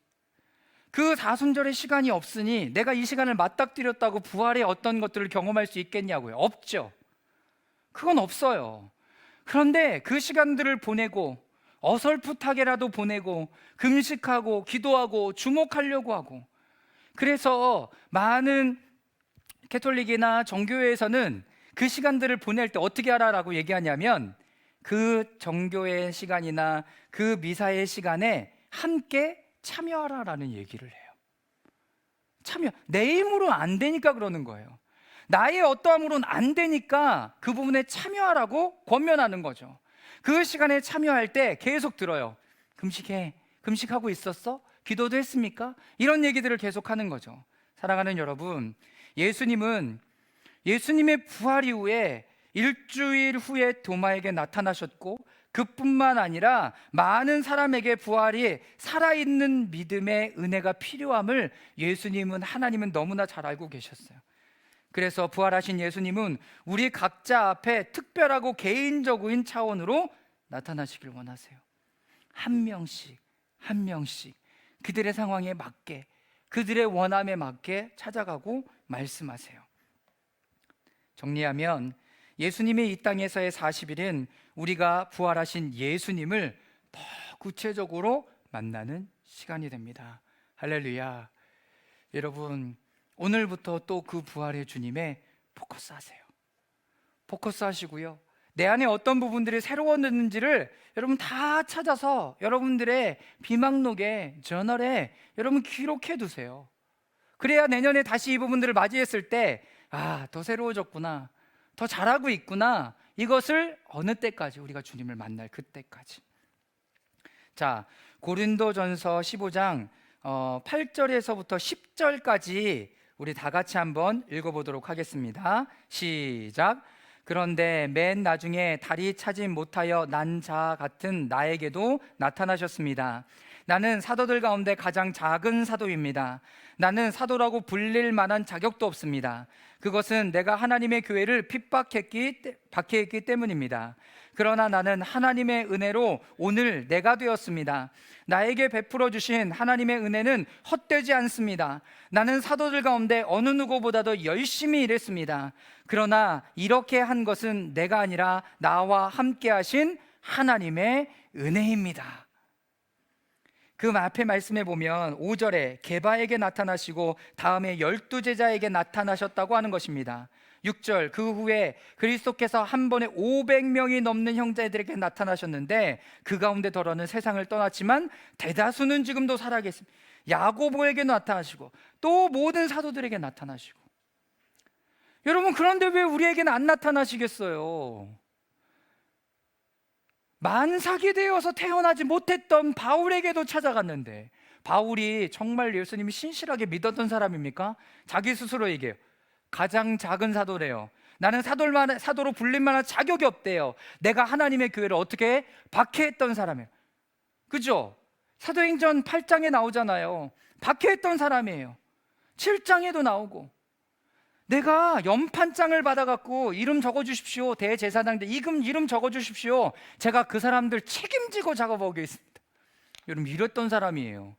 그 사순절의 시간이 없으니 내가 이 시간을 맞닥뜨렸다고 부활의 어떤 것들을 경험할 수 있겠냐고요? 없죠. 그건 없어요. 그런데 그 시간들을 보내고 어설프하게라도 보내고 금식하고 기도하고 주목하려고 하고, 그래서 많은 캐톨릭이나 정교회에서는 그 시간들을 보낼 때 어떻게 하라라고 얘기하냐면, 그 정교회 시간이나 그 미사의 시간에 함께 참여하라라는 얘기를 해요. 참여. 내 힘으로 안 되니까 그러는 거예요. 나의 어떠함으로는 안 되니까 그 부분에 참여하라고 권면하는 거죠. 그 시간에 참여할 때 계속 들어요. 금식해. 금식하고 있었어? 기도도 했습니까? 이런 얘기들을 계속 하는 거죠. 사랑하는 여러분, 예수님의 부활 이후에 일주일 후에 도마에게 나타나셨고, 그뿐만 아니라 많은 사람에게 부활이 살아있는 믿음의 은혜가 필요함을 예수님은, 하나님은 너무나 잘 알고 계셨어요. 그래서 부활하신 예수님은 우리 각자 앞에 특별하고 개인적인 차원으로 나타나시길 원하세요. 한 명씩 한 명씩 그들의 상황에 맞게, 그들의 원함에 맞게 찾아가고 말씀하세요. 정리하면 예수님의 이 땅에서의 40일은 우리가 부활하신 예수님을 더 구체적으로 만나는 시간이 됩니다. 할렐루야. 여러분, 오늘부터 또 그 부활의 주님에 포커스하세요. 포커스하시고요, 내 안에 어떤 부분들이 새로워졌는지를 여러분 다 찾아서 여러분들의 비망록에, 저널에 여러분 기록해 두세요. 그래야 내년에 다시 이 부분들을 맞이했을 때, 아, 더 새로워졌구나, 더 잘하고 있구나, 이것을 어느 때까지, 우리가 주님을 만날 그때까지. 자, 고린도전서 15장 8절에서부터 10절까지 우리 다 같이 한번 읽어보도록 하겠습니다. 시작. 그런데 맨 나중에 다리 차지 못하여 난 자 같은 나에게도 나타나셨습니다. 나는 사도들 가운데 가장 작은 사도입니다. 나는 사도라고 불릴 만한 자격도 없습니다. 그것은 내가 하나님의 교회를 박해했기 때문입니다. 그러나 나는 하나님의 은혜로 오늘 내가 되었습니다. 나에게 베풀어 주신 하나님의 은혜는 헛되지 않습니다. 나는 사도들 가운데 어느 누구보다도 열심히 일했습니다. 그러나 이렇게 한 것은 내가 아니라 나와 함께 하신 하나님의 은혜입니다. 그 앞에 말씀해 보면 5절에 게바에게 나타나시고 다음에 12제자에게 나타나셨다고 하는 것입니다. 6절, 그 후에 그리스도께서 한 번에 500명이 넘는 형제들에게 나타나셨는데 그 가운데 더러는 세상을 떠났지만 대다수는 지금도 살아계십니다. 야고보에게 나타나시고 또 모든 사도들에게 나타나시고. 여러분, 그런데 왜 우리에게는 안 나타나시겠어요? 만삭이 되어서 태어나지 못했던 바울에게도 찾아갔는데, 바울이 정말 예수님이 신실하게 믿었던 사람입니까? 자기 스스로 얘기해요. 가장 작은 사도래요. 나는 사도로 불릴 만한 자격이 없대요. 내가 하나님의 교회를 어떻게 박해했던 사람이에요. 그죠? 사도행전 8장에 나오잖아요. 박해했던 사람이에요. 7장에도 나오고, 내가 연판장을 받아갖고 이름 적어주십시오, 대제사장들 이름 적어주십시오, 제가 그 사람들 책임지고 작업하겠습니다. 여러분, 이랬던 사람이에요.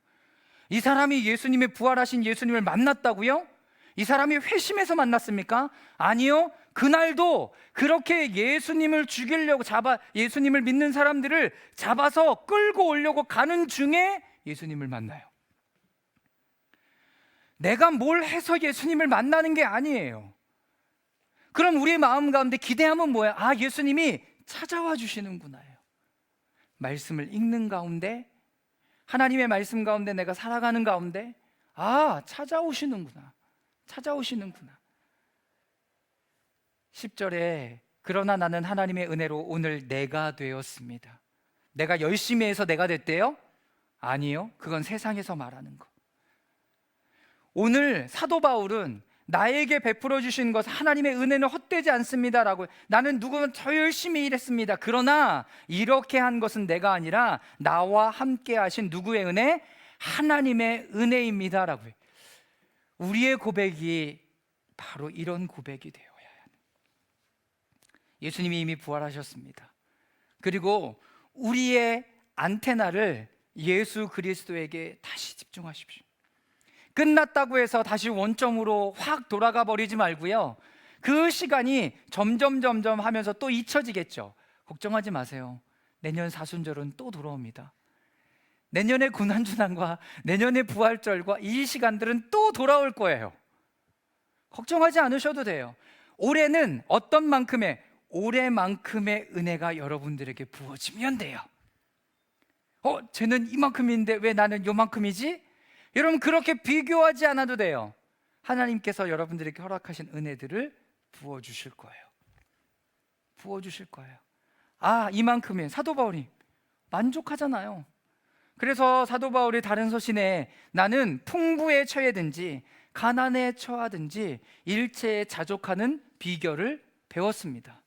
이 사람이 예수님의 부활하신 예수님을 만났다고요? 이 사람이 회심해서 만났습니까? 아니요. 그날도 그렇게 예수님을 죽이려고 예수님을 믿는 사람들을 잡아서 끌고 오려고 가는 중에 예수님을 만나요. 내가 뭘 해서 예수님을 만나는 게 아니에요. 그럼 우리의 마음 가운데 기대함은 뭐야? 아, 예수님이 찾아와 주시는구나요. 말씀을 읽는 가운데, 하나님의 말씀 가운데 내가 살아가는 가운데 찾아오시는구나. 10절에 그러나 나는 하나님의 은혜로 오늘 내가 되었습니다. 내가 열심히 해서 내가 됐대요? 아니요. 그건 세상에서 말하는 거. 오늘 사도 바울은 나에게 베풀어 주신 것, 하나님의 은혜는 헛되지 않습니다라고, 나는 누구는 더 열심히 일했습니다. 그러나 이렇게 한 것은 내가 아니라 나와 함께 하신 누구의 은혜? 하나님의 은혜입니다라고. 우리의 고백이 바로 이런 고백이 되어야 하는. 예수님이 이미 부활하셨습니다. 그리고 우리의 안테나를 예수 그리스도에게 다시 집중하십시오. 끝났다고 해서 다시 원점으로 확 돌아가 버리지 말고요. 그 시간이 점점 하면서 또 잊혀지겠죠. 걱정하지 마세요. 내년 사순절은 또 돌아옵니다. 내년의 고난주난과 내년의 부활절과 이 시간들은 또 돌아올 거예요. 걱정하지 않으셔도 돼요. 올해는 어떤 만큼의, 올해만큼의 은혜가 여러분들에게 부어지면 돼요. 쟤는 이만큼인데 왜 나는 요만큼이지? 여러분, 그렇게 비교하지 않아도 돼요. 하나님께서 여러분들에게 허락하신 은혜들을 부어주실 거예요. 이만큼의, 사도 바울이 만족하잖아요. 그래서 사도 바울이 다른 서신에 나는 풍부에 처해든지 가난에 처하든지 일체에 자족하는 비결을 배웠습니다.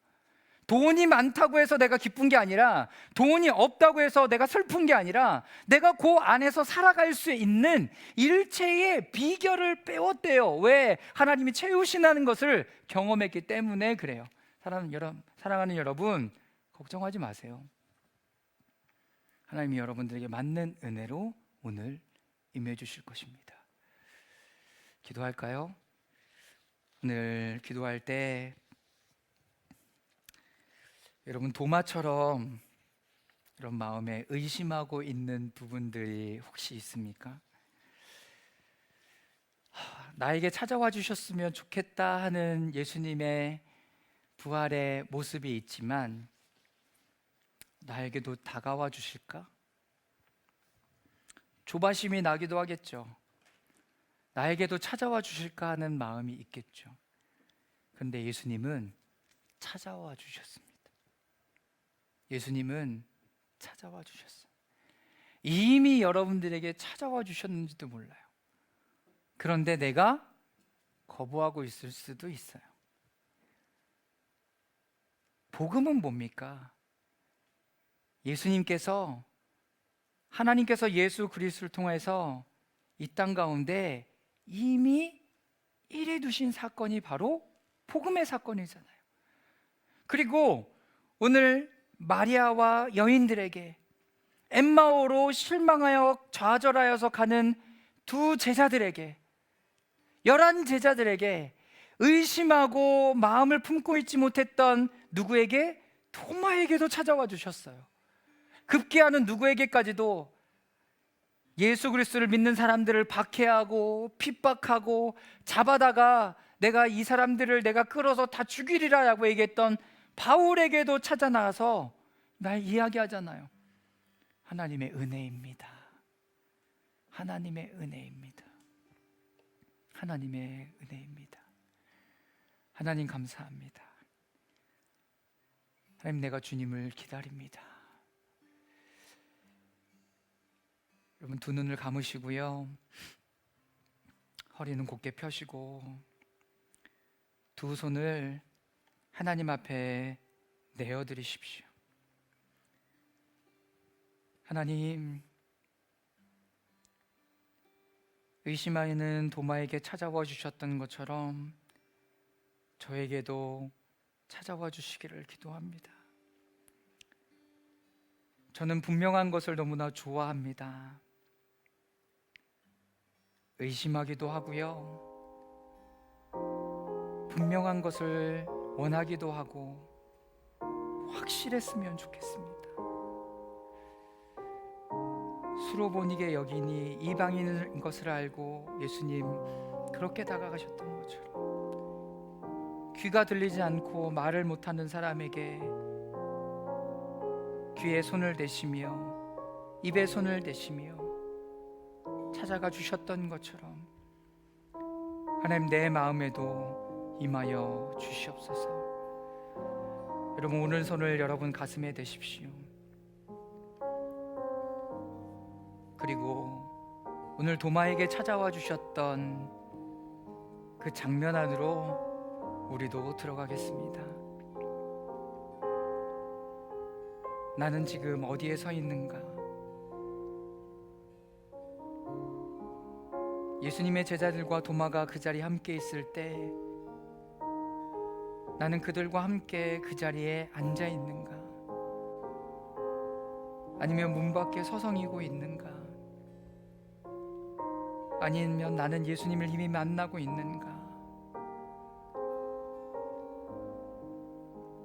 돈이 많다고 해서 내가 기쁜 게 아니라, 돈이 없다고 해서 내가 슬픈 게 아니라, 내가 그 안에서 살아갈 수 있는 일체의 비결을 배웠대요. 왜? 하나님이 채우신다는 것을 경험했기 때문에 그래요. 사랑하는 여러분, 걱정하지 마세요. 하나님이 여러분들에게 맞는 은혜로 오늘 임해 주실 것입니다. 기도할까요? 오늘 기도할 때 여러분, 도마처럼 이런 마음에 의심하고 있는 부분들이 혹시 있습니까? 나에게 찾아와 주셨으면 좋겠다 하는 예수님의 부활의 모습이 있지만 나에게도 다가와 주실까? 조바심이 나기도 하겠죠. 나에게도 찾아와 주실까 하는 마음이 있겠죠. 그런데 예수님은 찾아와 주셨습니다. 예수님은 찾아와 주셨어요. 이미 여러분들에게 찾아와 주셨는지도 몰라요. 그런데 내가 거부하고 있을 수도 있어요. 복음은 뭡니까? 예수님께서, 하나님께서 예수 그리스도를 통해서 이 땅 가운데 이미 일해 두신 사건이 바로 복음의 사건이잖아요. 그리고 오늘 마리아와 여인들에게, 엠마오로 실망하여 좌절하여서 가는 두 제자들에게, 11 제자들에게, 의심하고 마음을 품고 있지 못했던 누구에게? 도마에게도 찾아와 주셨어요. 급기야는 누구에게까지도 예수 그리스도를 믿는 사람들을 박해하고 핍박하고 잡아다가 내가 이 사람들을 내가 끌어서 다 죽이리라고 얘기했던 바울에게도 찾아 나가서 날 이야기하잖아요. 하나님의 은혜입니다. 하나님의 은혜입니다. 하나님의 은혜입니다. 하나님 감사합니다. 하나님, 내가 주님을 기다립니다. 여러분, 두 눈을 감으시고요, 허리는 곧게 펴시고 두 손을 하나님 앞에 내어드리십시오. 하나님, 의심하는 도마에게 찾아와 주셨던 것처럼 저에게도 찾아와 주시기를 기도합니다. 저는 분명한 것을 너무나 좋아합니다. 의심하기도 하고요, 분명한 것을 원하기도 하고 확실했으면 좋겠습니다. 수로보니게 여기니 이방인인 것을 알고 예수님 그렇게 다가가셨던 것처럼 귀가 들리지 않고 말을 못하는 사람에게 귀에 손을 대시며 입에 손을 대시며 찾아가 주셨던 것처럼 하나님, 내 마음에도 임하여 주시옵소서. 여러분, 오른손을 여러분 가슴에 대십시오. 그리고 오늘 도마에게 찾아와 주셨던 그 장면 안으로 우리도 들어가겠습니다. 나는 지금 어디에 서 있는가? 예수님의 제자들과 도마가 그 자리에 함께 있을 때 나는 그들과 함께 그 자리에 앉아 있는가? 아니면 문 밖에 서성이고 있는가? 아니면 나는 예수님을 이미 만나고 있는가?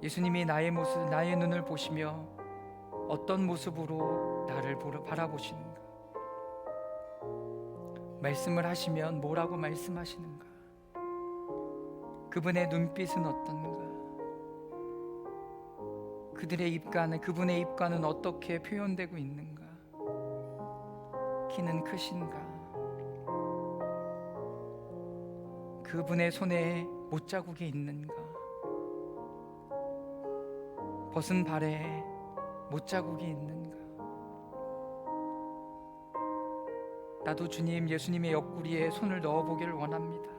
예수님이 나의 모습, 나의 눈을 보시며 어떤 모습으로 나를 바라보시는가? 말씀을 하시면 뭐라고 말씀하시는가? 그분의 눈빛은 어떤가? 그분의 입가는 어떻게 표현되고 있는가? 키는 크신가? 그분의 손에 못자국이 있는가? 벗은 발에 못자국이 있는가? 나도 주님, 예수님의 옆구리에 손을 넣어보기를 원합니다.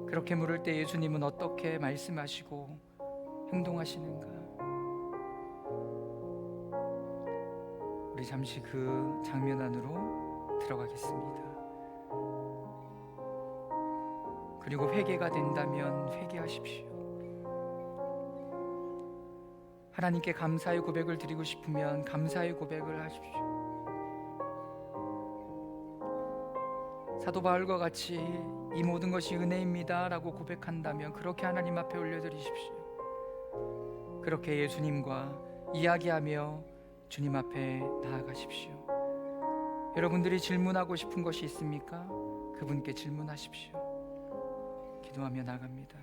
그렇게 물을 때 예수님은 어떻게 말씀하시고 행동하시는가? 우리 잠시 그 장면 안으로 들어가겠습니다. 그리고 회개가 된다면 회개하십시오. 하나님께 감사의 고백을 드리고 싶으면 감사의 고백을 하십시오. 사도 바울과 같이 이 모든 것이 은혜입니다 라고 고백한다면 그렇게 하나님 앞에 올려드리십시오. 그렇게 예수님과 이야기하며 주님 앞에 나아가십시오. 여러분들이 질문하고 싶은 것이 있습니까? 그분께 질문하십시오. 기도하며 나갑니다.